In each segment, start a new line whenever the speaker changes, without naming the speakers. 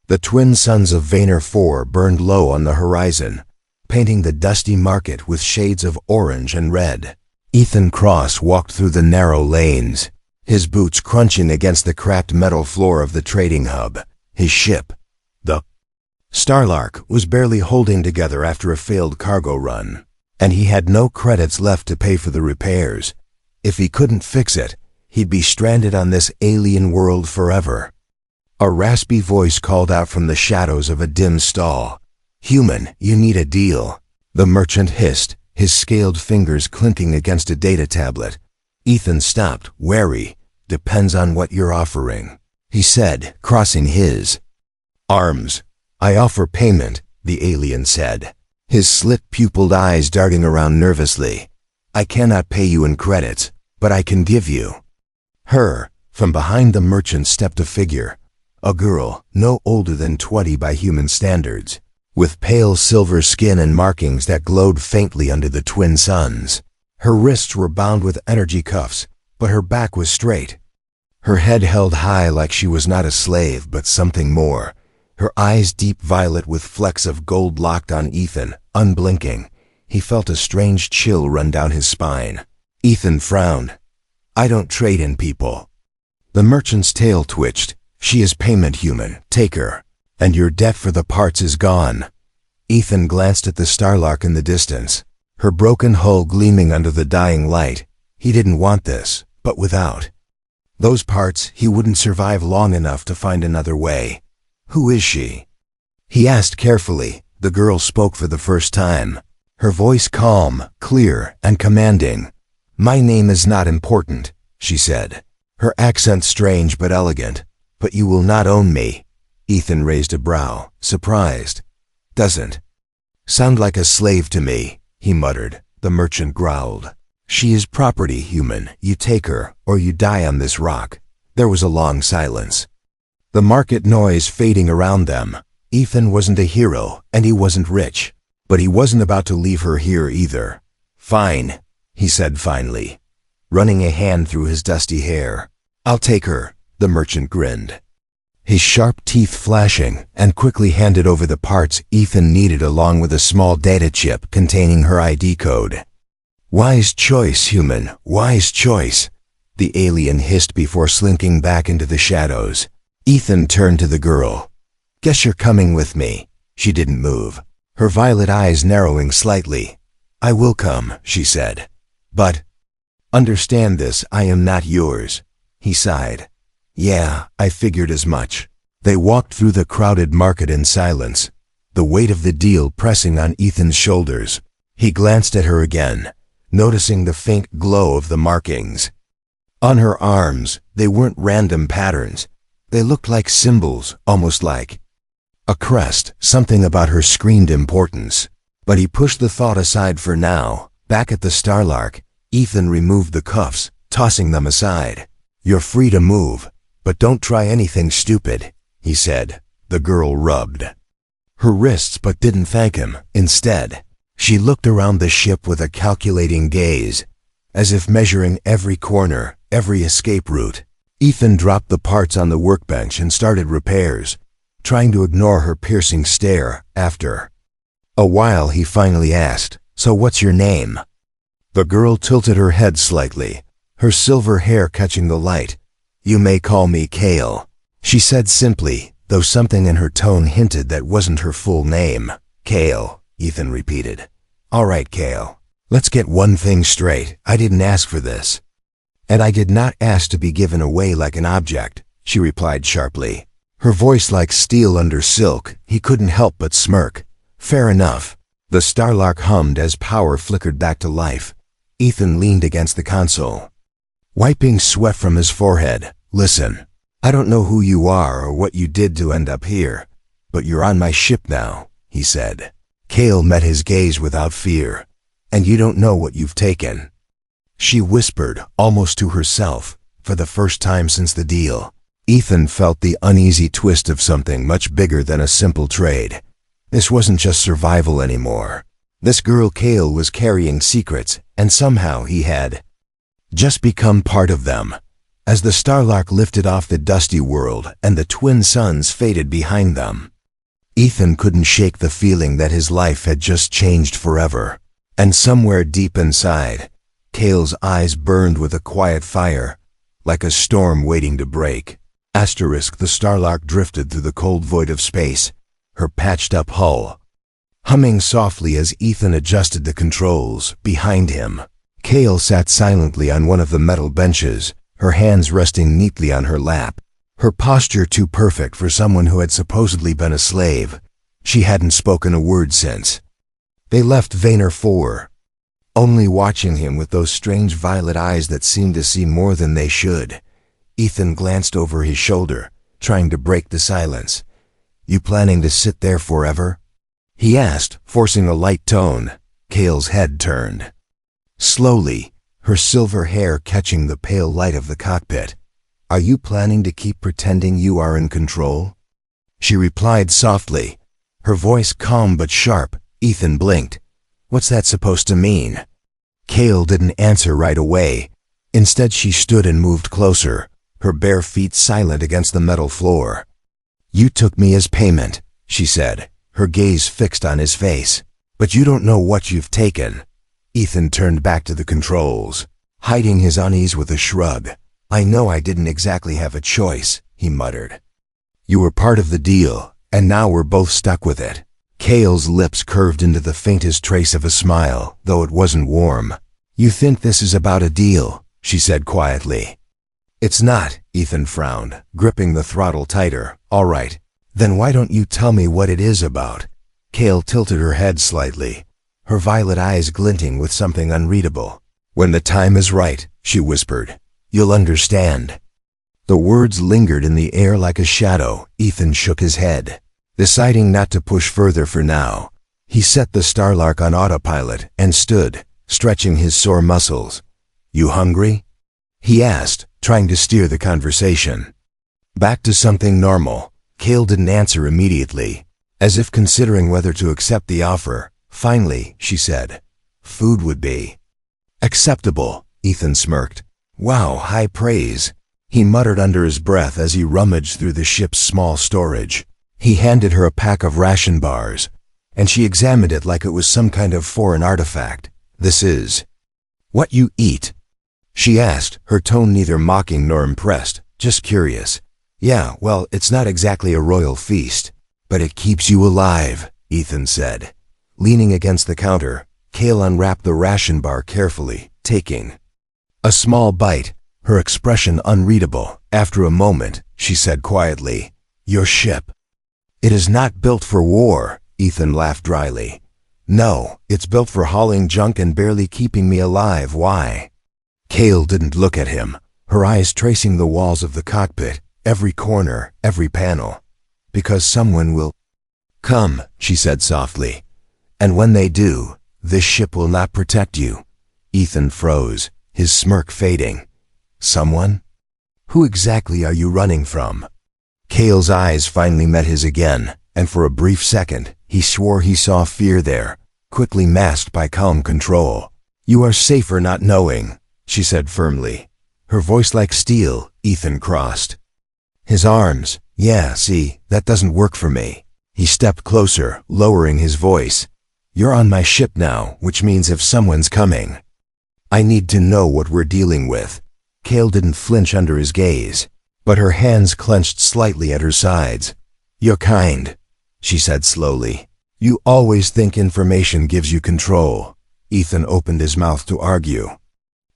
The twin suns of Vayner 4 burned low on the horizon, painting the dusty market with shades of orange and red. Ethan Cross walked through the narrow lanes, his boots crunching against the cracked metal floor of the trading hub. His ship, the Starlark, was barely holding together after a failed cargo run, and he had no credits left to pay for the repairs. If he couldn't fix it, he'd be stranded on this alien world forever. A raspy voice called out from the shadows of a dim stall. "Human, you need a deal." The merchant hissed, his scaled fingers clinking against a data tablet. Ethan stopped, wary. "Depends on what you're offering," he said, crossing his arms. "I offer payment," the alien said, his slit-pupiled eyes darting around nervously. "I cannot pay you in credits, but I can give you her." From behind the merchant stepped a figure. A girl, no older than 20 by human standards, with pale silver skin and markings that glowed faintly under the twin suns. Her wrists were bound with energy cuffs, but her back was straight. Her head held high like she was not a slave, but something more. Her eyes deep violet with flecks of gold locked on Ethan, unblinking. He felt a strange chill run down his spine. Ethan frowned. "I don't trade in people." The merchant's tail twitched. "She is payment, human. Take her. And your debt for the parts is gone." Ethan glanced at the Starlark in the distance, her broken hull gleaming under the dying light. He didn't want this, but without those parts, he wouldn't survive long enough to find another way. "Who is she?" he asked carefully. The girl spoke for the first time, her voice calm, clear, and commanding. "My name is not important," she said, her accent strange but elegant. "But you will not own me." Ethan raised a brow, surprised. "Doesn't sound like a slave to me," he muttered. The merchant growled. "She is property, human. You take her, or you die on this rock." There was a long silence, the market noise fading around them. Ethan wasn't a hero, and he wasn't rich, but he wasn't about to leave her here either. "Fine," he said finally, running a hand through his dusty hair. "I'll take her." The merchant grinned, his sharp teeth flashing, and quickly handed over the parts Ethan needed along with a small data chip containing her ID code. "Wise choice, human, wise choice," the alien hissed before slinking back into the shadows. Ethan turned to the girl. "Guess you're coming with me." She didn't move, her violet eyes narrowing slightly. "I will come," she said. "But understand this, I am not yours." He sighed. "Yeah, I figured as much." They walked through the crowded market in silence, the weight of the deal pressing on Ethan's shoulders. He glanced at her again, noticing the faint glow of the markings on her arms. They weren't random patterns. They looked like symbols, almost like a crest. Something about her screamed importance. But he pushed the thought aside for now. Back at the Starlark, Ethan removed the cuffs, tossing them aside. "You're free to move, but don't try anything stupid," he said. The girl rubbed her wrists but didn't thank him. Instead, she looked around the ship with a calculating gaze, as if measuring every corner, every escape route. Ethan dropped the parts on the workbench and started repairs, trying to ignore her piercing stare. After a while, he finally asked, "So what's your name?" The girl tilted her head slightly, her silver hair catching the light. "You may call me Kale," she said simply, though something in her tone hinted that wasn't her full name. "Kale," Ethan repeated. "All right, Kale. Let's get one thing straight. I didn't ask for this." "And I did not ask to be given away like an object," she replied sharply, her voice like steel under silk. He couldn't help but smirk. "Fair enough." The Starlark hummed as power flickered back to life. Ethan leaned against the console, wiping sweat from his forehead. "Listen, I don't know who you are or what you did to end up here, but you're on my ship now," he said. Kale met his gaze without fear. "And you don't know what you've taken," she whispered, almost to herself, for the first time since the deal. Ethan felt the uneasy twist of something much bigger than a simple trade. This wasn't just survival anymore. This girl Kale was carrying secrets, and somehow he had just become part of them. as the Starlark lifted off the dusty world and the twin suns faded behind them. Ethan couldn't shake the feeling that his life had just changed forever. And somewhere deep inside, Kale's eyes burned with a quiet fire, like a storm waiting to break. The Starlark drifted through the cold void of space, her patched-up hull humming softly as Ethan adjusted the controls behind him. Kale sat silently on one of the metal benches, her hands resting neatly on her lap, her posture too perfect for someone who had supposedly been a slave. She hadn't spoken a word since they left Vayner 4, only watching him with those strange violet eyes that seemed to see more than they should. Ethan glanced over his shoulder, trying to break the silence. "You planning to sit there forever?" he asked, forcing a light tone. Kale's head turned slowly, her silver hair catching the pale light of the cockpit. "Are you planning to keep pretending you are in control?" she replied softly, her voice calm but sharp. Ethan blinked. "What's that supposed to mean?" Kale didn't answer right away. Instead, she stood and moved closer, her bare feet silent against the metal floor. "You took me as payment," she said, her gaze fixed on his face. "But you don't know what you've taken." Ethan turned back to the controls, hiding his unease with a shrug. "I know I didn't exactly have a choice," he muttered. "You were part of the deal, and now we're both stuck with it." Kale's lips curved into the faintest trace of a smile, though it wasn't warm. "You think this is about a deal," she said quietly. "It's not," Ethan frowned, gripping the throttle tighter. "All right, then why don't you tell me what it is about?" Kale tilted her head slightly, her violet eyes glinting with something unreadable. "When the time is right," she whispered, "you'll understand." The words lingered in the air like a shadow. Ethan shook his head, deciding not to push further for now. He set the Starlark on autopilot and stood, stretching his sore muscles. "You hungry?" he asked, trying to steer the conversation back to something normal. Kale didn't answer immediately, as if considering whether to accept the offer. Finally, she said, "Food would be acceptable." Ethan smirked. "Wow, high praise," he muttered under his breath as he rummaged through the ship's small storage. He handed her a pack of ration bars, and she examined it like it was some kind of foreign artifact. "This is what you eat?" she asked, her tone neither mocking nor impressed, just curious. "Yeah, well, it's not exactly a royal feast, but it keeps you alive," Ethan said. Leaning against the counter, Kale unwrapped the ration bar carefully, taking a small bite, her expression unreadable. After a moment, she said quietly, "Your ship. It is not built for war," Ethan laughed dryly. "No, it's built for hauling junk and barely keeping me alive. Why?" Kale didn't look at him, her eyes tracing the walls of the cockpit, every corner, every panel. "Because someone will come," she said softly. "And when they do, this ship will not protect you." Ethan froze, his smirk fading. "Someone? Who exactly are you running from?" Kale's eyes finally met his again, and for a brief second, he swore he saw fear there, quickly masked by calm control. "You are safer not knowing," she said firmly, her voice like steel. Ethan crossed his arms. "Yeah, see, that doesn't work for me." He stepped closer, lowering his voice. "You're on my ship now, which means if someone's coming, I need to know what we're dealing with." Kale didn't flinch under his gaze, but her hands clenched slightly at her sides. "You're kind," she said slowly. "You always think information gives you control." Ethan opened his mouth to argue,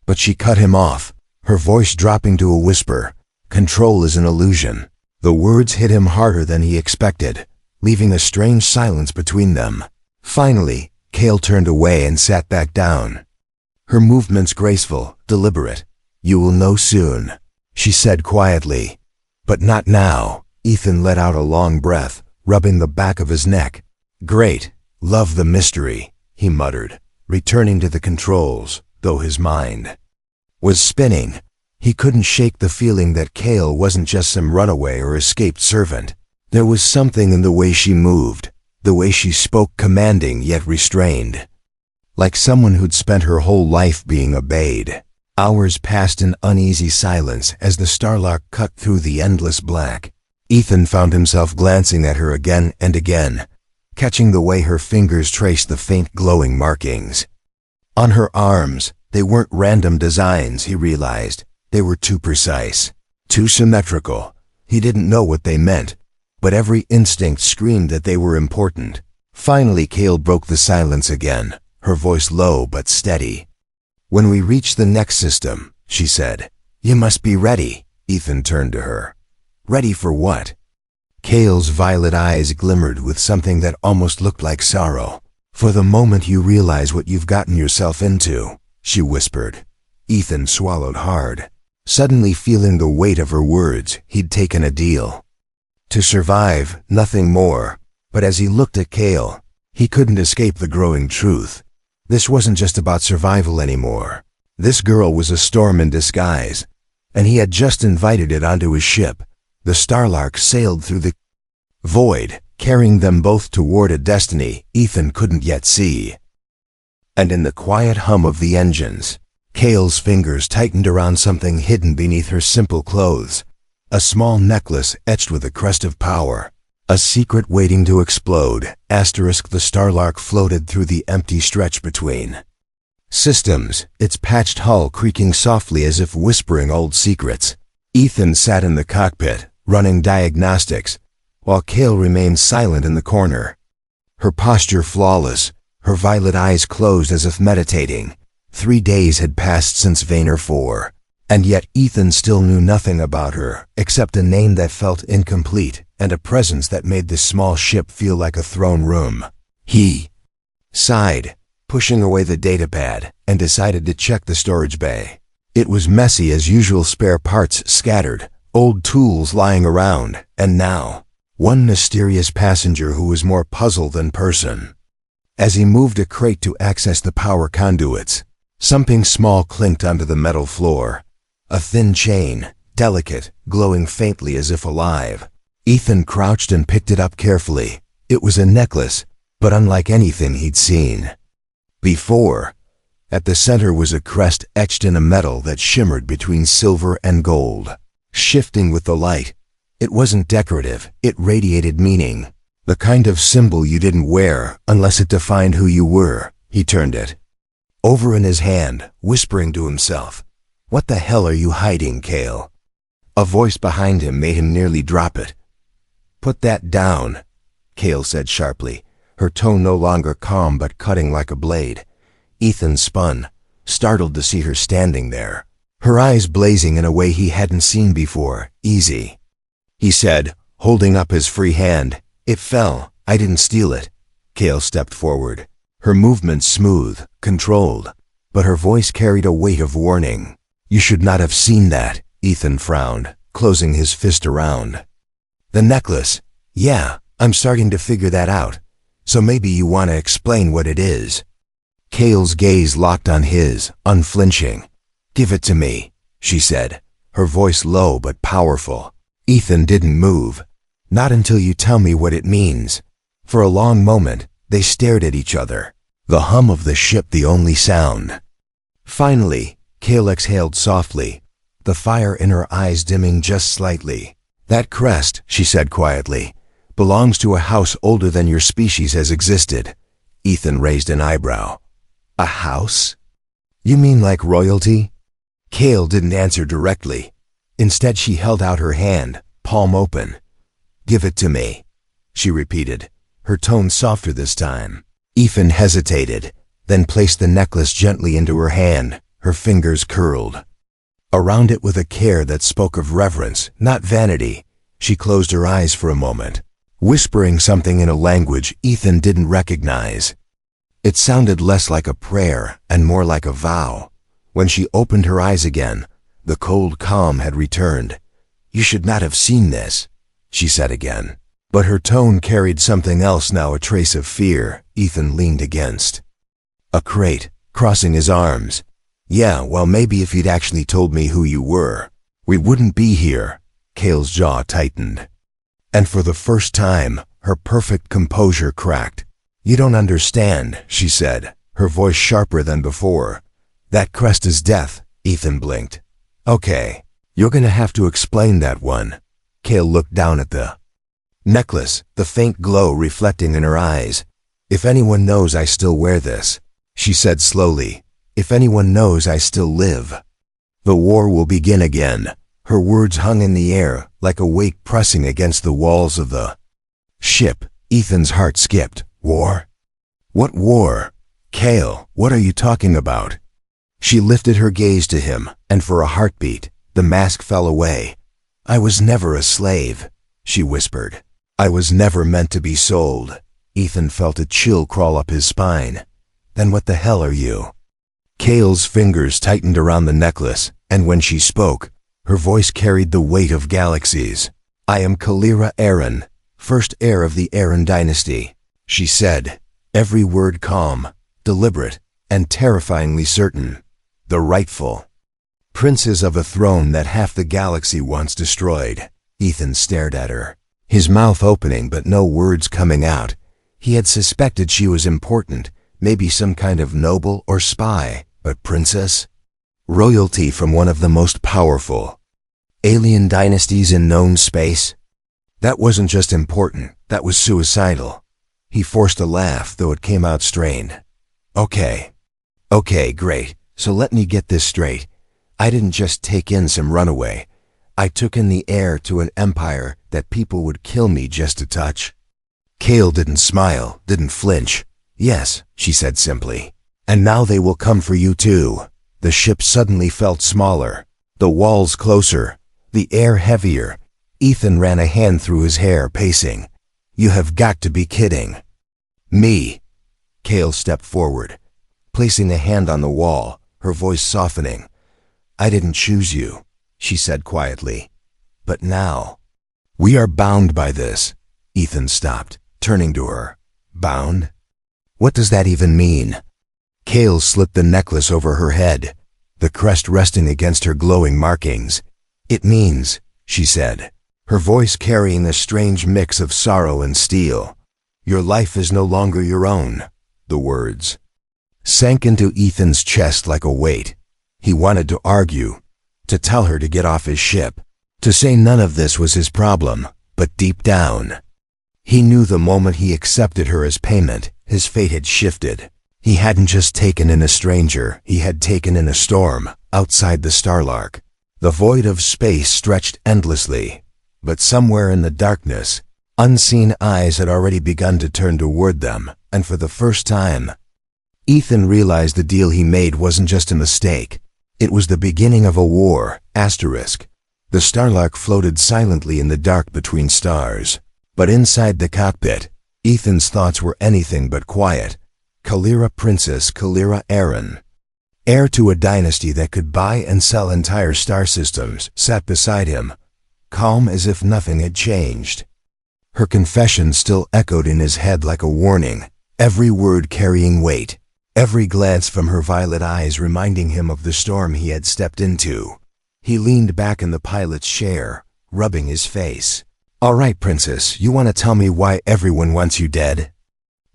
but she cut him off, her voice dropping to a whisper. "Control is an illusion." The words hit him harder than he expected, leaving a strange silence between them. Finally, Kale turned away and sat back down, her movements graceful, deliberate. "You will know soon," she said quietly. "But not now." Ethan let out a long breath, rubbing the back of his neck. "Great. Love the mystery," he muttered, returning to the controls, though his mind was spinning. He couldn't shake the feeling that Kale wasn't just some runaway or escaped servant. There was something in the way she moved, the way she spoke, commanding yet restrained, like someone who'd spent her whole life being obeyed. Hours passed in uneasy silence as the starlark cut through the endless black. Ethan found himself glancing at her again and again, catching the way her fingers traced the faint glowing markings. On her arms, they weren't random designs, he realized. They were too precise, too symmetrical. He didn't know what they meant, but every instinct screamed that they were important. Finally, Kale broke the silence again, her voice low but steady. "When we reach the next system," she said, "you must be ready." Ethan turned to her. "Ready for what?" Kale's violet eyes glimmered with something that almost looked like sorrow. "For the moment you realize what you've gotten yourself into," she whispered. Ethan swallowed hard, suddenly feeling the weight of her words. He'd taken a deal. To survive, nothing more. But as he looked at Kale, he couldn't escape the growing truth. This wasn't just about survival anymore. This girl was a storm in disguise, and he had just invited it onto his ship. The starlark sailed through the void, carrying them both toward a destiny Ethan couldn't yet see. And in the quiet hum of the engines, Kale's fingers tightened around something hidden beneath her simple clothes. A small necklace etched with a crest of power. A secret waiting to explode. Asterisk. The starlark floated through the empty stretch between systems, its patched hull creaking softly as if whispering old secrets. Ethan sat in the cockpit, running diagnostics, while Kale remained silent in the corner. Her posture flawless, her violet eyes closed as if meditating. 3 days had passed since Vayner 4, and yet Ethan still knew nothing about her, except a name that felt incomplete, and a presence that made this small ship feel like a throne room. He sighed, pushing away the datapad, and decided to check the storage bay. It was messy as usual, spare parts scattered, old tools lying around, and now, one mysterious passenger who was more puzzle than person. As he moved a crate to access the power conduits, something small clinked onto the metal floor. A thin chain, delicate, glowing faintly as if alive. Ethan crouched and picked it up carefully. It was a necklace, but unlike anything he'd seen before. At the center was a crest etched in a metal that shimmered between silver and gold, shifting with the light. It wasn't decorative, it radiated meaning. The kind of symbol you didn't wear unless it defined who you were. He turned it over in his hand, whispering to himself, "What the hell are you hiding, Kale?" A voice behind him made him nearly drop it. "Put that down," Kale said sharply, her tone no longer calm but cutting like a blade. Ethan spun, startled to see her standing there, her eyes blazing in a way he hadn't seen before. "Easy," he said, holding up his free hand. "It fell. I didn't steal it." Kale stepped forward, her movements smooth, controlled, but her voice carried a weight of warning. "You should not have seen that," Ethan frowned, closing his fist around. "The necklace. Yeah, I'm starting to figure that out. So maybe you want to explain what it is." Kale's gaze locked on his, unflinching. "Give it to me," she said, her voice low but powerful. Ethan didn't move. "Not until you tell me what it means." For a long moment, they stared at each other, the hum of the ship the only sound. Finally, Kale exhaled softly, the fire in her eyes dimming just slightly. "That crest," she said quietly, "belongs to a house older than your species has existed." Ethan raised an eyebrow. "A house? You mean like royalty?" Kale didn't answer directly. Instead, she held out her hand, palm open. "Give it to me," she repeated, her tone softer this time. Ethan hesitated, then placed the necklace gently into her hand, her fingers curled around it with a care that spoke of reverence, not vanity. She closed her eyes for a moment, whispering something in a language Ethan didn't recognize. It sounded less like a prayer and more like a vow. When she opened her eyes again, the cold calm had returned. "You should not have seen this," she said again. But her tone carried something else now, a trace of fear. Ethan leaned against a crate, crossing his arms. "Yeah, well, maybe if you'd actually told me who you were, we wouldn't be here." Kale's jaw tightened, and for the first time, her perfect composure cracked. "You don't understand," she said, her voice sharper than before. "That crest is death. Ethan blinked. Okay, you're gonna have to explain that one. Kale looked down at the necklace, the faint glow reflecting in her eyes. If anyone knows I still wear this, she said slowly. If anyone knows I still live, the war will begin again. Her words hung in the air like a weight pressing against the walls of the ship. Ethan's heart skipped. War? What war? Kale, what are you talking about? She lifted her gaze to him, and for a heartbeat, the mask fell away. I was never a slave, she whispered. I was never meant to be sold. Ethan felt a chill crawl up his spine. Then what the hell are you? Kale's fingers tightened around the necklace, and when she spoke, her voice carried the weight of galaxies. I am Kalira Aaron, first heir of the Aaron dynasty, she said, every word calm, deliberate, and terrifyingly certain. The rightful princes of a throne that half the galaxy once destroyed. Ethan stared at her, his mouth opening but no words coming out. He had suspected she was important, maybe some kind of noble or spy, but princess? Royalty from one of the most powerful alien dynasties in known space? That wasn't just important, that was suicidal. He forced a laugh, though it came out strained. Okay, great, so let me get this straight. I didn't just take in some runaway. I took in the heir to an empire that people would kill me just to touch. Kale didn't smile, didn't flinch. Yes, she said simply. And now they will come for you too. The ship suddenly felt smaller, the walls closer, the air heavier. Ethan ran a hand through his hair, pacing. You have got to be kidding. Me? Kale stepped forward, placing a hand on the wall, her voice softening. I didn't choose you, she said quietly. But now, we are bound by this. Ethan stopped, turning to her. Bound? What does that even mean? Kale slipped the necklace over her head, the crest resting against her glowing markings. It means, she said, her voice carrying a strange mix of sorrow and steel. Your life is no longer your own. The words sank into Ethan's chest like a weight. He wanted to argue, to tell her to get off his ship, to say none of this was his problem, but deep down, he knew the moment he accepted her as payment, his fate had shifted. He hadn't just taken in a stranger, he had taken in a storm, outside the Starlark. The void of space stretched endlessly, but somewhere in the darkness, unseen eyes had already begun to turn toward them, and for the first time, Ethan realized the deal he made wasn't just a mistake. It was the beginning of a war. Asterisk. The Starlark floated silently in the dark between stars. But inside the cockpit, Ethan's thoughts were anything but quiet. Kalira Princess Kalira Aaron, heir to a dynasty that could buy and sell entire star systems, sat beside him, calm as if nothing had changed. Her confession still echoed in his head like a warning, every word carrying weight, every glance from her violet eyes reminding him of the storm he had stepped into. He leaned back in the pilot's chair, rubbing his face. All right, Princess, you want to tell me why everyone wants you dead?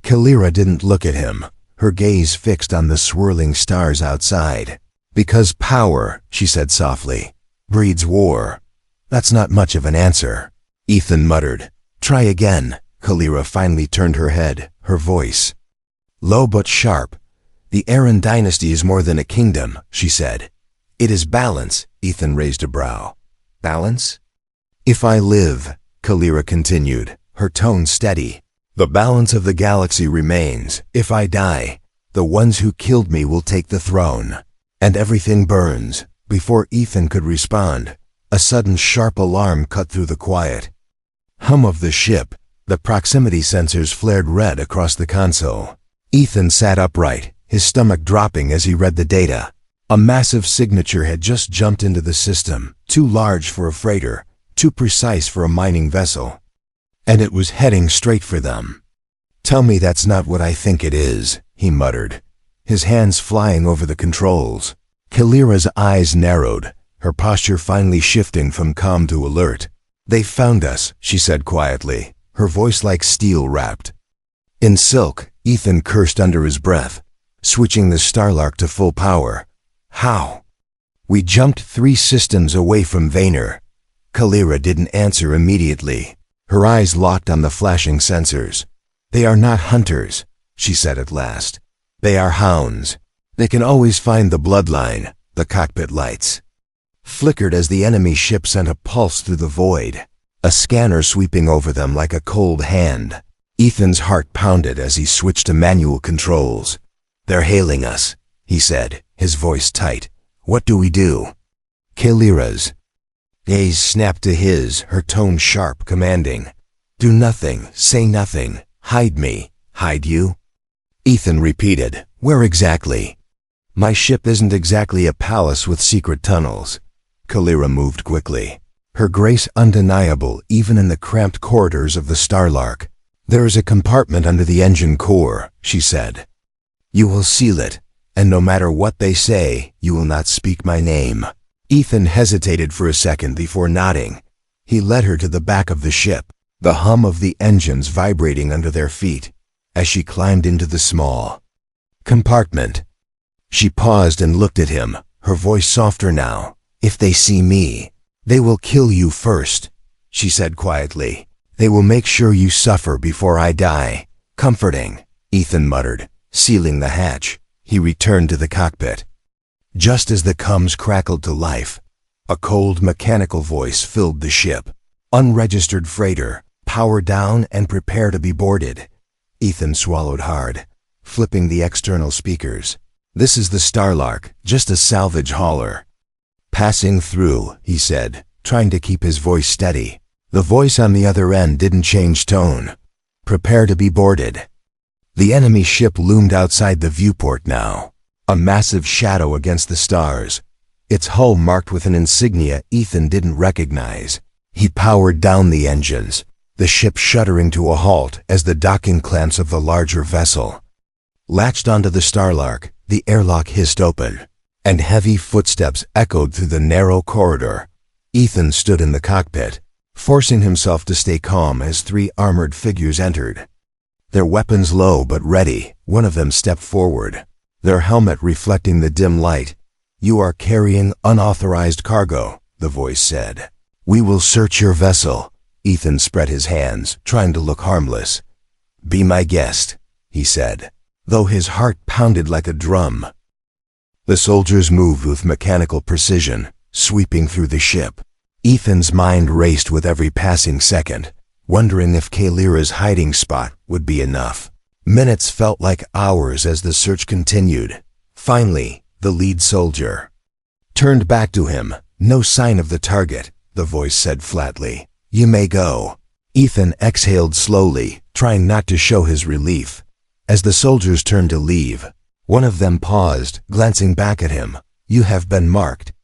Kalira didn't look at him, her gaze fixed on the swirling stars outside. Because power, she said softly, breeds war. That's not much of an answer. Ethan muttered. Try again. Kalira finally turned her head, her voice low but sharp. The Aaron dynasty is more than a kingdom, she said. It is balance. Ethan raised a brow. Balance? If I live, Kalira continued, her tone steady, the balance of the galaxy remains. If I die, the ones who killed me will take the throne. And everything burns. Before Ethan could respond, a sudden sharp alarm cut through the quiet. Hum of the ship. The proximity sensors flared red across the console. Ethan sat upright, his stomach dropping as he read the data. A massive signature had just jumped into the system, too large for a freighter, too precise for a mining vessel. And it was heading straight for them. Tell me that's not what I think it is, he muttered, his hands flying over the controls. Kalira's eyes narrowed, her posture finally shifting from calm to alert. They found us, she said quietly, her voice like steel wrapped in silk. Ethan cursed under his breath, switching the Starlark to full power. How? We jumped 3 systems away from Vaynor. Kalira didn't answer immediately. Her eyes locked on the flashing sensors. They are not hunters, she said at last. They are hounds. They can always find the bloodline. The cockpit lights flickered as the enemy ship sent a pulse through the void, a scanner sweeping over them like a cold hand. Ethan's heart pounded as he switched to manual controls. They're hailing us, he said, his voice tight. What do we do? Kalira's gaze snapped to his, her tone sharp, commanding. Do nothing, say nothing, hide me, hide you? Ethan repeated, where exactly? My ship isn't exactly a palace with secret tunnels. Kalira moved quickly, her grace undeniable even in the cramped corridors of the Starlark. There is a compartment under the engine core, she said. You will seal it, and no matter what they say, you will not speak my name. Ethan hesitated for a second before nodding. He led her to the back of the ship, the hum of the engines vibrating under their feet, as she climbed into the small compartment. She paused and looked at him, her voice softer now. If they see me, they will kill you first, she said quietly. They will make sure you suffer before I die. Comforting, Ethan muttered, sealing the hatch. He returned to the cockpit. Just as the comms crackled to life, a cold mechanical voice filled the ship. Unregistered freighter, power down and prepare to be boarded. Ethan swallowed hard, flipping the external speakers. This is the Starlark, just a salvage hauler. Passing through, he said, trying to keep his voice steady. The voice on the other end didn't change tone. Prepare to be boarded. The enemy ship loomed outside the viewport now, a massive shadow against the stars, its hull marked with an insignia Ethan didn't recognize. He powered down the engines, the ship shuddering to a halt as the docking clamps of the larger vessel latched onto the Starlark. The airlock hissed open, and heavy footsteps echoed through the narrow corridor. Ethan stood in the cockpit, forcing himself to stay calm as 3 armored figures entered. Their weapons low but ready, one of them stepped forward, their helmet reflecting the dim light. You are carrying unauthorized cargo, the voice said. We will search your vessel. Ethan spread his hands, trying to look harmless. Be my guest, he said, though his heart pounded like a drum. The soldiers moved with mechanical precision, sweeping through the ship. Ethan's mind raced with every passing second, wondering if Kalira's hiding spot would be enough. Minutes felt like hours as the search continued. Finally, the lead soldier turned back to him. No sign of the target, the voice said flatly. You may go. Ethan exhaled slowly, trying not to show his relief. As the soldiers turned to leave, one of them paused, glancing back at him. You have been marked.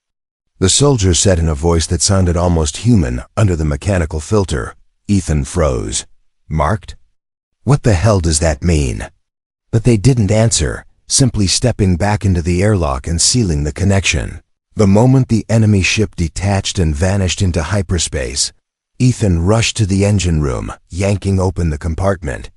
The soldier said in a voice that sounded almost human under the mechanical filter. Ethan froze. Marked? What the hell does that mean? But they didn't answer, simply stepping back into the airlock and sealing the connection. The moment the enemy ship detached and vanished into hyperspace, Ethan rushed to the engine room, yanking open the compartment.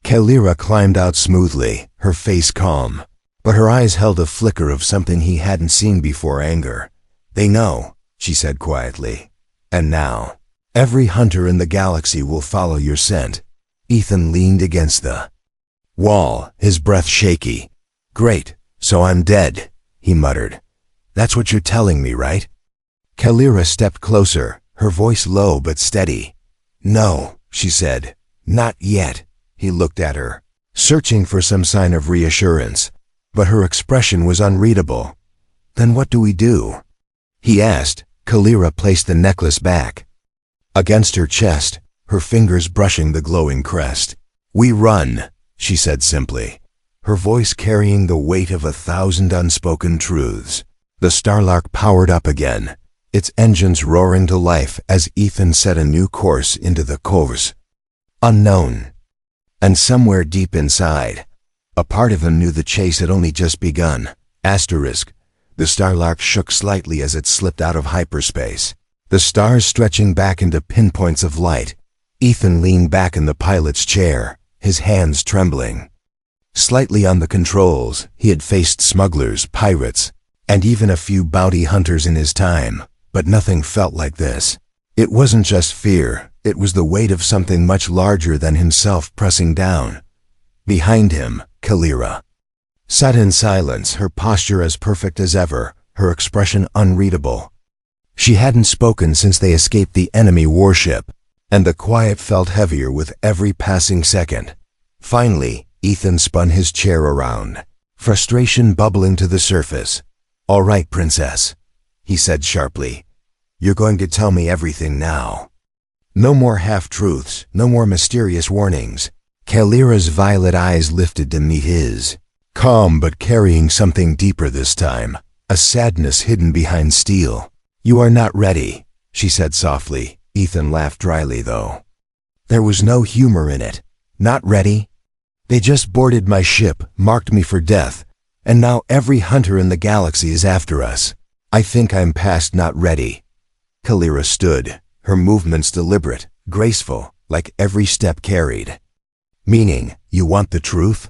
Kalira climbed out smoothly, her face calm, but her eyes held a flicker of something he hadn't seen before: anger. They know, she said quietly. And now, every hunter in the galaxy will follow your scent. Ethan leaned against the wall, his breath shaky. Great, so I'm dead, he muttered. That's what you're telling me, right? Kalira stepped closer, her voice low but steady. No, she said. Not yet. He looked at her, searching for some sign of reassurance, but her expression was unreadable. Then what do we do? He asked. Kalira placed the necklace back against her chest, her fingers brushing the glowing crest. We run, she said simply, her voice carrying the weight of 1,000 unspoken truths. The Starlark powered up again, its engines roaring to life as Ethan set a new course into the course unknown. And somewhere deep inside, a part of him knew the chase had only just begun. Asterisk. The Starlark shook slightly as it slipped out of hyperspace, the stars stretching back into pinpoints of light. Ethan leaned back in the pilot's chair, his hands trembling. Slightly on the controls, he had faced smugglers, pirates, and even a few bounty hunters in his time, but nothing felt like this. It wasn't just fear, it was the weight of something much larger than himself pressing down. Behind him, Kalira sat in silence, her posture as perfect as ever, her expression unreadable. She hadn't spoken since they escaped the enemy warship, and the quiet felt heavier with every passing second. Finally, Ethan spun his chair around, frustration bubbling to the surface. "All right, princess," he said sharply. "You're going to tell me everything now. No more half-truths, no more mysterious warnings." Kalira's violet eyes lifted to meet his, calm but carrying something deeper this time, a sadness hidden behind steel. "You are not ready," she said softly. Ethan laughed dryly, though. There was no humor in it. "Not ready? They just boarded my ship, marked me for death, and now every hunter in the galaxy is after us. I think I'm past not ready." Kalira stood, her movements deliberate, graceful, like every step carried. "Meaning, you want the truth?"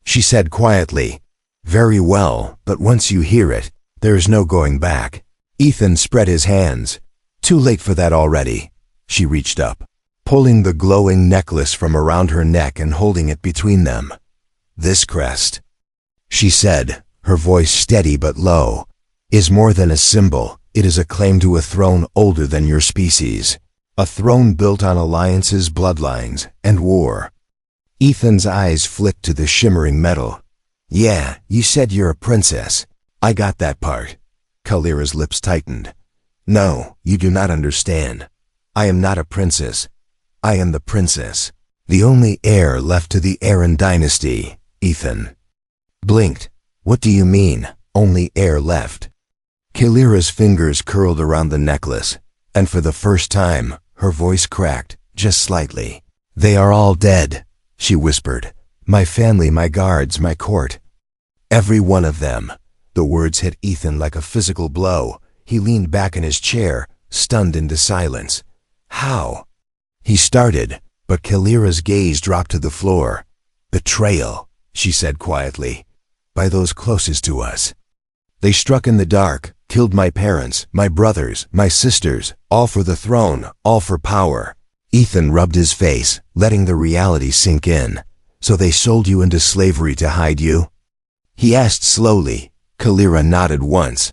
she said quietly. "Very well, but once you hear it, there is no going back." Ethan spread his hands. "Too late for that already." She reached up, pulling the glowing necklace from around her neck and holding it between them. "This crest," she said, her voice steady but low, "is more than a symbol. It is a claim to a throne older than your species. A throne built on alliances, bloodlines, and war." Ethan's eyes flicked to the shimmering metal. "Yeah, you said you're a princess. I got that part." Kalira's lips tightened. "No, you do not understand. I am not a princess. I am the princess. The only heir left to the Aaron dynasty." Ethan blinked. "What do you mean, only heir left?" Kalira's fingers curled around the necklace, and for the first time, her voice cracked, just slightly. "They are all dead," she whispered. "My family, my guards, my court. Every one of them." The words hit Ethan like a physical blow. He leaned back in his chair, stunned into silence. "How?" he started, but Kalira's gaze dropped to the floor. "Betrayal," she said quietly, "by those closest to us. They struck in the dark, killed my parents, my brothers, my sisters, all for the throne, all for power." Ethan rubbed his face, letting the reality sink in. "So they sold you into slavery to hide you?" he asked slowly. Kalira nodded once.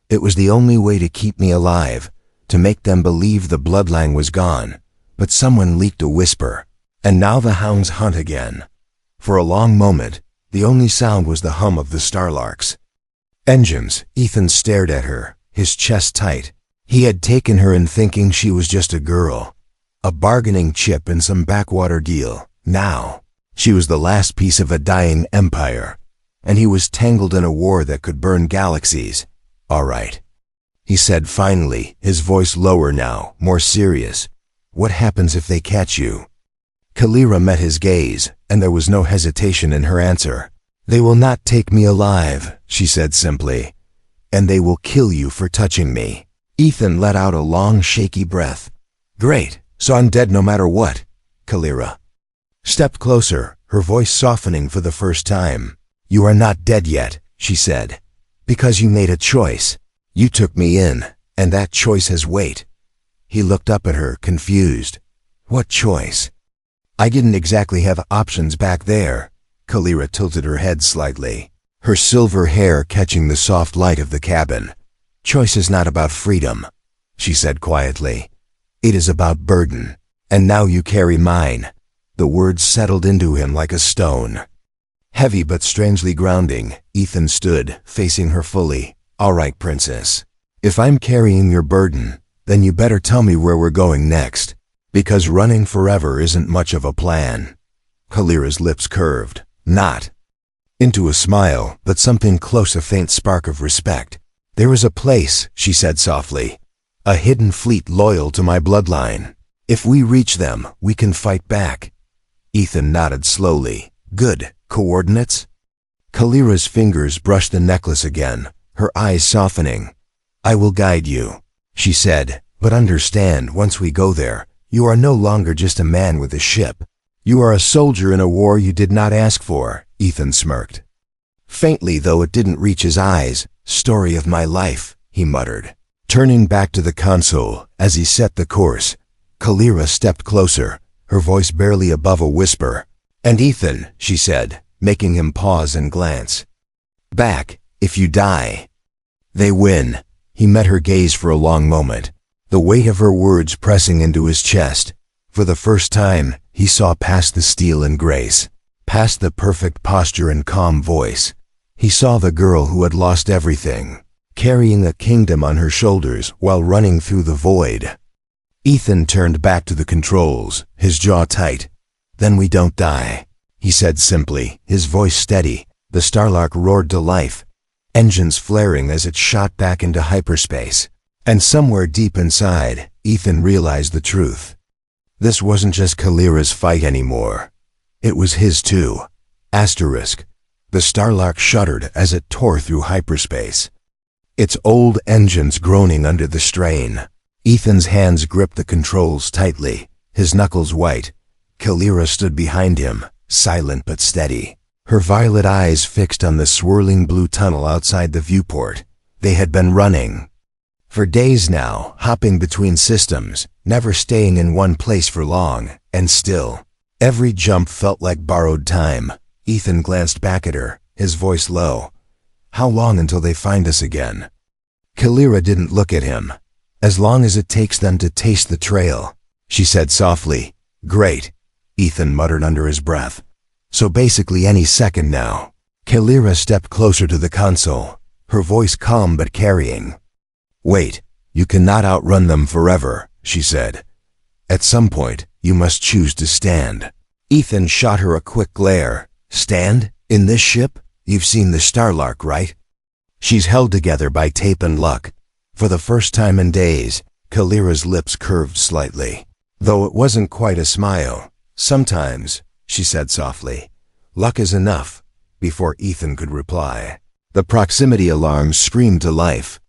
"It was the only way to keep me alive, to make them believe the bloodline was gone. But someone leaked a whisper, and now the hounds hunt again." For a long moment, the only sound was the hum of the starlarks. Engines. Ethan stared at her, his chest tight. He had taken her in thinking she was just a girl, a bargaining chip in some backwater deal. Now, she was the last piece of a dying empire, and he was tangled in a war that could burn galaxies. "All right," he said finally, his voice lower now, more serious. "What happens if they catch you?" Kalira met his gaze, and there was no hesitation in her answer. "They will not take me alive," she said simply, "and they will kill you for touching me." Ethan let out a long, shaky breath. "Great, so I'm dead no matter what." Kalira stepped closer, her voice softening for the first time. "You are not dead yet," she said, "because you made a choice. You took me in, and that choice has weight." He looked up at her, confused. "What choice?" "I didn't exactly have options back there." Kalira tilted her head slightly, her silver hair catching the soft light of the cabin. "Choice is not about freedom," she said quietly. "It is about burden. And now you carry mine." The words settled into him like a stone. Heavy but strangely grounding, Ethan stood, facing her fully. "All right, princess. If I'm carrying your burden, then you better tell me where we're going next, because running forever isn't much of a plan." Kalira's lips curved, not into a smile, but something close, a faint spark of respect. "There is a place," she said softly, "a hidden fleet loyal to my bloodline. If we reach them, we can fight back." Ethan nodded slowly. "Good. Coordinates?" Kalira's fingers brushed the necklace again, her eyes softening. "I will guide you," she said, "but understand, once we go there, you are no longer just a man with a ship. You are a soldier in a war you did not ask for." Ethan smirked. Faintly, though it didn't reach his eyes, Story of my life, he muttered. Turning back to the console as he set the course, Kalira stepped closer, her voice barely above a whisper. "And Ethan," she said, making him pause and glance. "Back, if you die. They win." He met her gaze for a long moment, the weight of her words pressing into his chest. For the first time, he saw past the steel and grace, past the perfect posture and calm voice. He saw the girl who had lost everything, carrying a kingdom on her shoulders while running through the void. Ethan turned back to the controls, his jaw tight. "Then we don't die," he said simply, his voice steady. The Starlark roared to life, engines flaring as it shot back into hyperspace. And somewhere deep inside, Ethan realized the truth. This wasn't just Kalira's fight anymore. It was his too. Asterisk. The Starlark shuddered as it tore through hyperspace, its old engines groaning under the strain. Ethan's hands gripped the controls tightly, his knuckles white. Kalira stood behind him, silent but steady, her violet eyes fixed on the swirling blue tunnel outside the viewport. They had been running for days now, hopping between systems, never staying in one place for long, and still, every jump felt like borrowed time. Ethan glanced back at her, his voice low. "How long until they find us again?" Kalira didn't look at him. "As long as it takes them to taste the trail," she said softly. "Great," Ethan muttered under his breath. "So basically any second now." Kalira stepped closer to the console, her voice calm but carrying. "Wait, you cannot outrun them forever," she said. "At some point, you must choose to stand." Ethan shot her a quick glare. "Stand? In this ship? You've seen the Starlark, right? She's held together by tape and luck." For the first time in days, Kalira's lips curved slightly, though it wasn't quite a smile. "Sometimes," she said softly, "luck is enough." Before Ethan could reply, the proximity alarm screamed to life.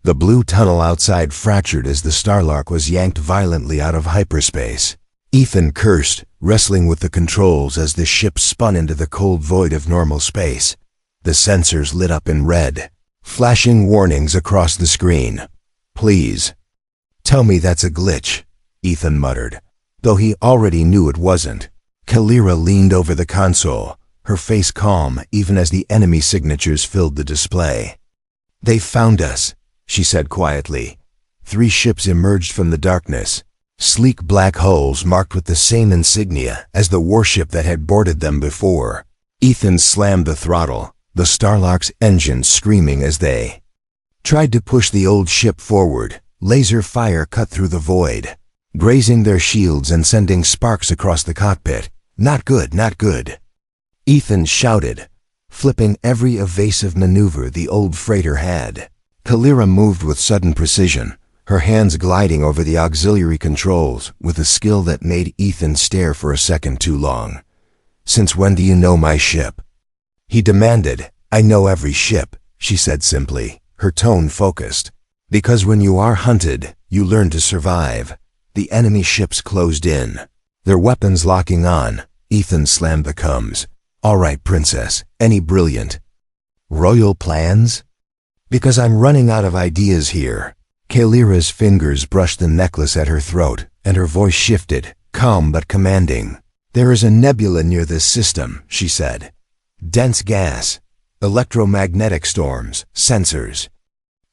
The blue tunnel outside fractured as the Starlark was yanked violently out of hyperspace. Ethan cursed, wrestling with the controls as the ship spun into the cold void of normal space. The sensors lit up in red, flashing warnings across the screen. "Please, tell me that's a glitch," Ethan muttered, though he already knew it wasn't. Kalira leaned over the console, her face calm even as the enemy signatures filled the display. "They found us," she said quietly. 3 ships emerged from the darkness, sleek black hulls marked with the same insignia as the warship that had boarded them before. Ethan slammed the throttle, the Starlark's engines screaming as they tried to push the old ship forward. Laser fire cut through the void, grazing their shields and sending sparks across the cockpit. "Not good, not good," Ethan shouted, flipping every evasive maneuver the old freighter had. Kalira moved with sudden precision, her hands gliding over the auxiliary controls with a skill that made Ethan stare for a second too long. "Since when do you know my ship?" he demanded. "I know every ship," she said simply, her tone focused. "Because when you are hunted, you learn to survive." The enemy ships closed in, their weapons locking on. Ethan slammed the coms. "All right, princess, any brilliant royal plans? Because I'm running out of ideas here." Kalira's fingers brushed the necklace at her throat, and her voice shifted, calm but commanding. "There is a nebula near this system," she said. "Dense gas, electromagnetic storms, sensors.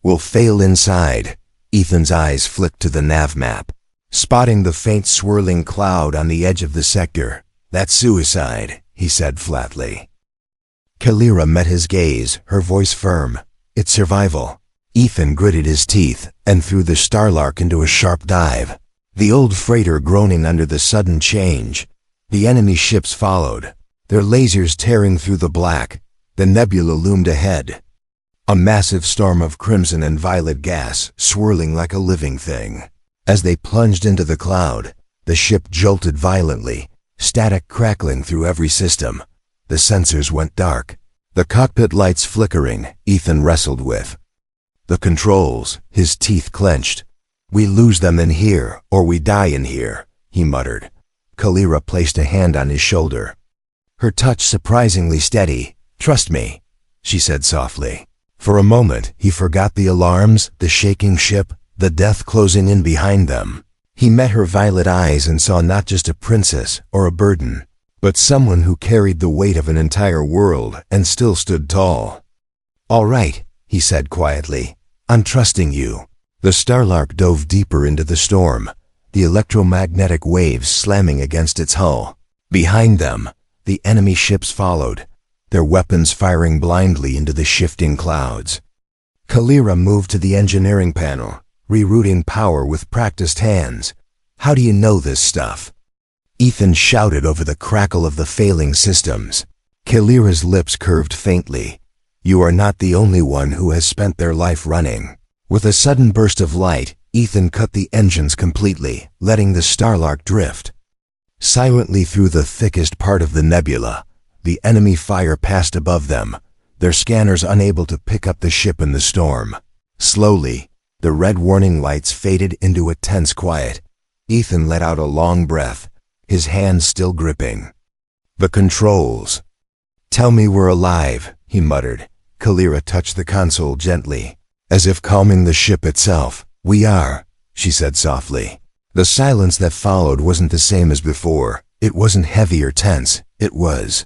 We'll fail inside." Ethan's eyes flicked to the nav map, spotting the faint swirling cloud on the edge of the sector. "That's suicide," he said flatly. Kalira met his gaze, her voice firm. "It's survival." Ethan gritted his teeth and threw the Starlark into a sharp dive, the old freighter groaning under the sudden change. The enemy ships followed, their lasers tearing through the black. The nebula loomed ahead, a massive storm of crimson and violet gas swirling like a living thing. As they plunged into the cloud, the ship jolted violently, static crackling through every system. The sensors went dark, the cockpit lights flickering. Ethan wrestled with the controls, his teeth clenched. "We lose them in here, or we die in here," he muttered. Kalira placed a hand on his shoulder, her touch surprisingly steady. "Trust me," she said softly. For a moment, he forgot the alarms, the shaking ship, the death closing in behind them. He met her violet eyes and saw not just a princess or a burden, but someone who carried the weight of an entire world and still stood tall. "All right," he said quietly. "I'm trusting you." The Starlark dove deeper into the storm, the electromagnetic waves slamming against its hull. Behind them, the enemy ships followed, their weapons firing blindly into the shifting clouds. Kalira moved to the engineering panel, rerouting power with practiced hands. "How do you know this stuff?" Ethan shouted over the crackle of the failing systems. Kalira's lips curved faintly. "You are not the only one who has spent their life running." With a sudden burst of light, Ethan cut the engines completely, letting the Starlark drift. Silently through the thickest part of the nebula, the enemy fire passed above them, their scanners unable to pick up the ship in the storm. Slowly, the red warning lights faded into a tense quiet. Ethan let out a long breath, his hands still gripping. "The controls. Tell me we're alive," he muttered. Kalira touched the console gently, as if calming the ship itself. "We are," she said softly. The silence that followed wasn't the same as before. It wasn't heavy or tense. It was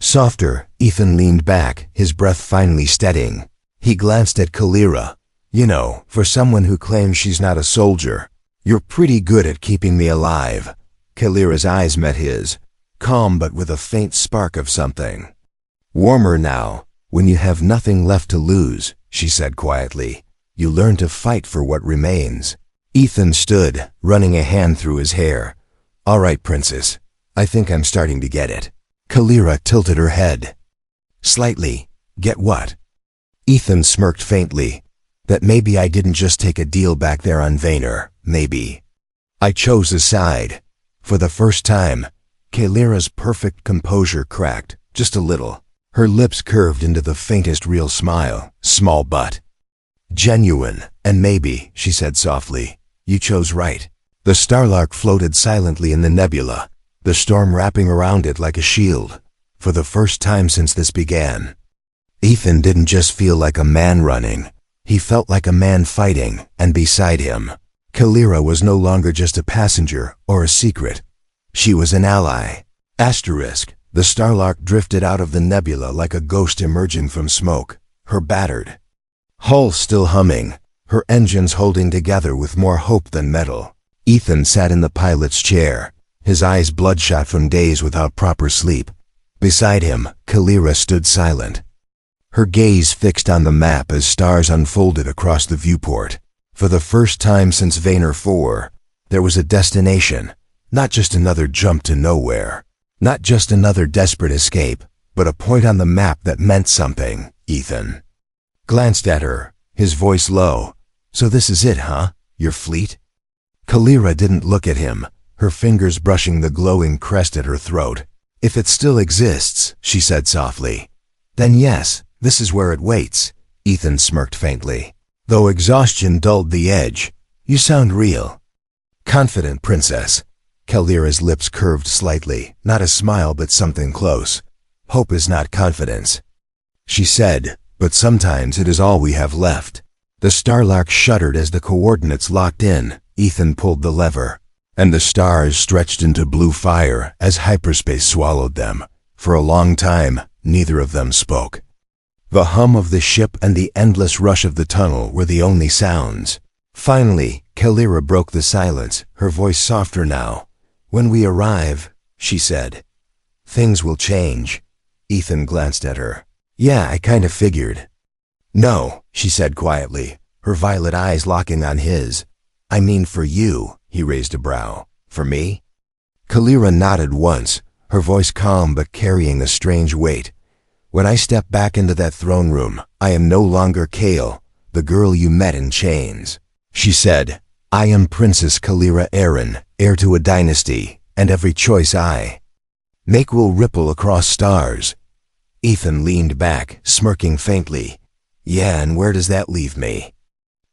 softer. Ethan leaned back, his breath finally steadying. He glanced at Kalira. "You know, for someone who claims she's not a soldier, you're pretty good at keeping me alive." Kalira's eyes met his, calm but with a faint spark of something. "Warmer now, when you have nothing left to lose," she said quietly. "You learn to fight for what remains." Ethan stood, running a hand through his hair. "All right, princess. I think I'm starting to get it." Kalira tilted her head. "Slightly. Get what?" Ethan smirked faintly. "That maybe I didn't just take a deal back there on Vaynor. Maybe I chose a side." For the first time, Kalira's perfect composure cracked, just a little. Her lips curved into the faintest real smile, small but genuine. "And maybe," she said softly, "you chose right." The Starlark floated silently in the nebula, the storm wrapping around it like a shield. For the first time since this began, Ethan didn't just feel like a man running. He felt like a man fighting, and beside him, Kalira was no longer just a passenger or a secret. She was an ally. Asterisk. The Starlark drifted out of the nebula like a ghost emerging from smoke, her battered hull still humming, her engines holding together with more hope than metal. Ethan sat in the pilot's chair, his eyes bloodshot from days without proper sleep. Beside him, Kalira stood silent, her gaze fixed on the map as stars unfolded across the viewport. For the first time since Vaynor 4, there was a destination, not just another jump to nowhere, not just another desperate escape, but a point on the map that meant something. Ethan glanced at her, his voice low. "So this is it, huh? Your fleet?" Kalira didn't look at him, her fingers brushing the glowing crest at her throat. "If it still exists," she said softly, "then yes, this is where it waits." Ethan smirked faintly, though exhaustion dulled the edge. "You sound real confident, princess." Kalira's lips curved slightly, not a smile but something close. "Hope is not confidence," she said, "but sometimes it is all we have left." The Starlark shuddered as the coordinates locked in. Ethan pulled the lever, and the stars stretched into blue fire as hyperspace swallowed them. For a long time, neither of them spoke. The hum of the ship and the endless rush of the tunnel were the only sounds. Finally, Kalira broke the silence, her voice softer now. "When we arrive," she said, "things will change." Ethan glanced at her. "Yeah, I kind of figured." "No," she said quietly, her violet eyes locking on his. "I mean for you." He raised a brow. "For me?" Kalira nodded once, her voice calm but carrying a strange weight. "When I step back into that throne room, I am no longer Kale, the girl you met in chains," she said. "I am Princess Kalira Aaron, heir to a dynasty, and every choice I make will ripple across stars." Ethan leaned back, smirking faintly. "Yeah, and where does that leave me?"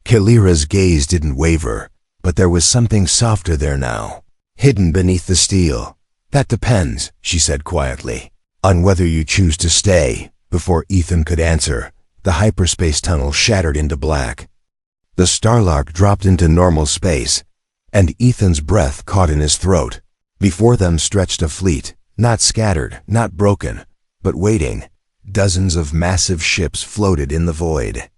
Kalira's gaze didn't waver, but there was something softer there now, hidden beneath the steel. "That depends," she said quietly, "on whether you choose to stay." Before Ethan could answer, the hyperspace tunnel shattered into black. The Starlark dropped into normal space, and Ethan's breath caught in his throat. Before them stretched a fleet, not scattered, not broken, but waiting. Dozens of massive ships floated in the void,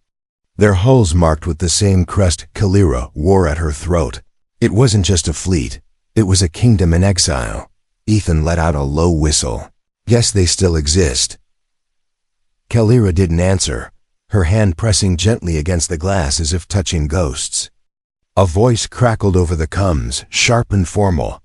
their hulls marked with the same crest Kalira wore at her throat. It wasn't just a fleet, it was a kingdom in exile. Ethan let out a low whistle. Guess they still exist. Kalira didn't answer, her hand pressing gently against the glass as if touching ghosts. A voice crackled over the comms, sharp and formal.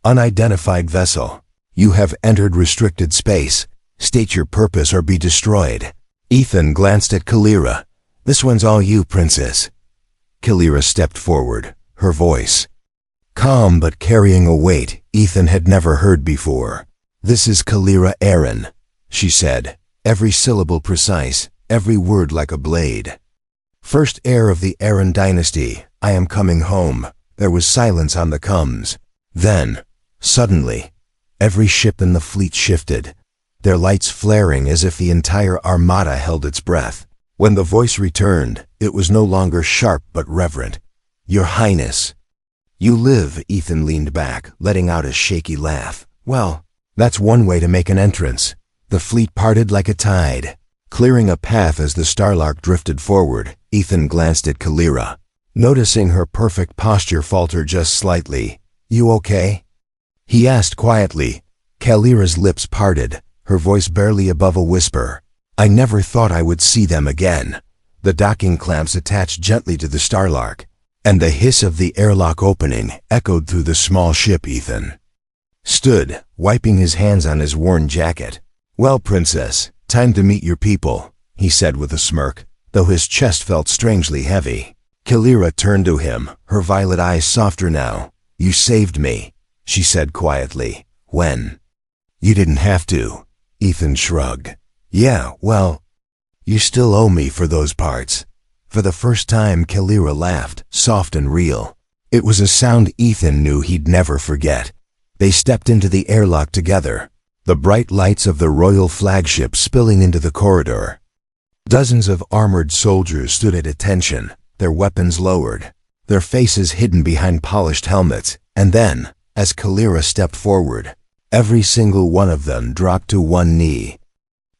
Unidentified vessel. You have entered restricted space. State your purpose or be destroyed. Ethan glanced at Kalira. This one's all you, princess. Kalira stepped forward, her voice calm but carrying a weight Ethan had never heard before. This is Kalira Aaron, she said, every syllable precise, every word like a blade. First heir of the Aaron dynasty, I am coming home. There was silence on the comms. Then, suddenly, every ship in the fleet shifted, their lights flaring as if the entire armada held its breath. When the voice returned, it was no longer sharp but reverent. Your Highness. You live, Ethan leaned back, letting out a shaky laugh. Well, that's one way to make an entrance. The fleet parted like a tide, clearing a path as the Starlark drifted forward. Ethan glanced at Kalira, noticing her perfect posture falter just slightly. You okay? He asked quietly. Kalira's lips parted, her voice barely above a whisper. I never thought I would see them again. The docking clamps attached gently to the Starlark, and the hiss of the airlock opening echoed through the small ship. Ethan stood, wiping his hands on his worn jacket. Well, princess, time to meet your people, he said with a smirk, though his chest felt strangely heavy. Kalira turned to him, her violet eyes softer now. You saved me, she said quietly. When? You didn't have to. Ethan shrugged. Yeah, well, you still owe me for those parts. For the first time, Kalira laughed, soft and real. It was a sound Ethan knew he'd never forget. They stepped into the airlock together, the bright lights of the royal flagship spilling into the corridor. Dozens of armored soldiers stood at attention, their weapons lowered, their faces hidden behind polished helmets, and then, as Kalira stepped forward, every single one of them dropped to one knee.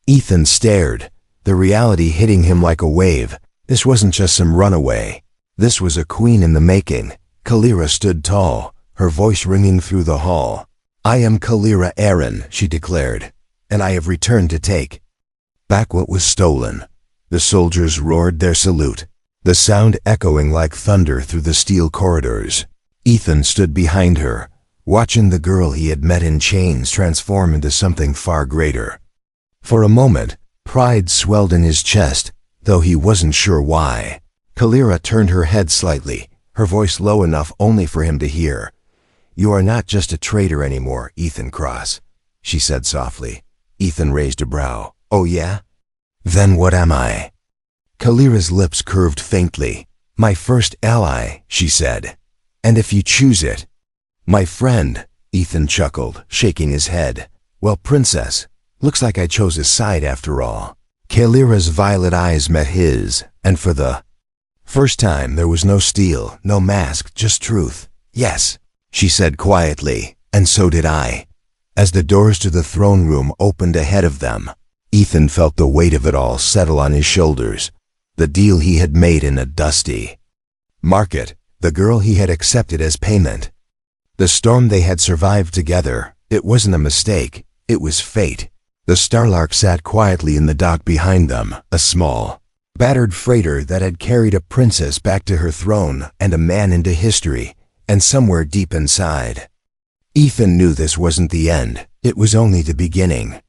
Ethan stared, the reality hitting him like a wave. This wasn't just some runaway. This was a queen in the making. Kalira stood tall, her voice ringing through the hall. I am Kalira Aaron, she declared, and I have returned to take back what was stolen. The soldiers roared their salute, the sound echoing like thunder through the steel corridors. Ethan stood behind her, watching the girl he had met in chains transform into something far greater. For a moment, pride swelled in his chest, though he wasn't sure why. Kalira turned her head slightly, her voice low enough only for him to hear. You are not just a traitor anymore, Ethan Cross, she said softly. Ethan raised a brow. Oh yeah? Then what am I? Kalira's lips curved faintly. My first ally, she said. And if you choose it. My friend, Ethan chuckled, shaking his head. Well, princess, looks like I chose a side after all. Kalira's violet eyes met his, and for the first time there was no steel, no mask, just truth. Yes, she said quietly, and so did I. As the doors to the throne room opened ahead of them, Ethan felt the weight of it all settle on his shoulders. The deal he had made in a dusty market, the girl he had accepted as payment. The storm they had survived together, it wasn't a mistake, it was fate. The Starlark sat quietly in the dock behind them, a small, battered freighter that had carried a princess back to her throne and a man into history, and somewhere deep inside. Ethan knew this wasn't the end, it was only the beginning.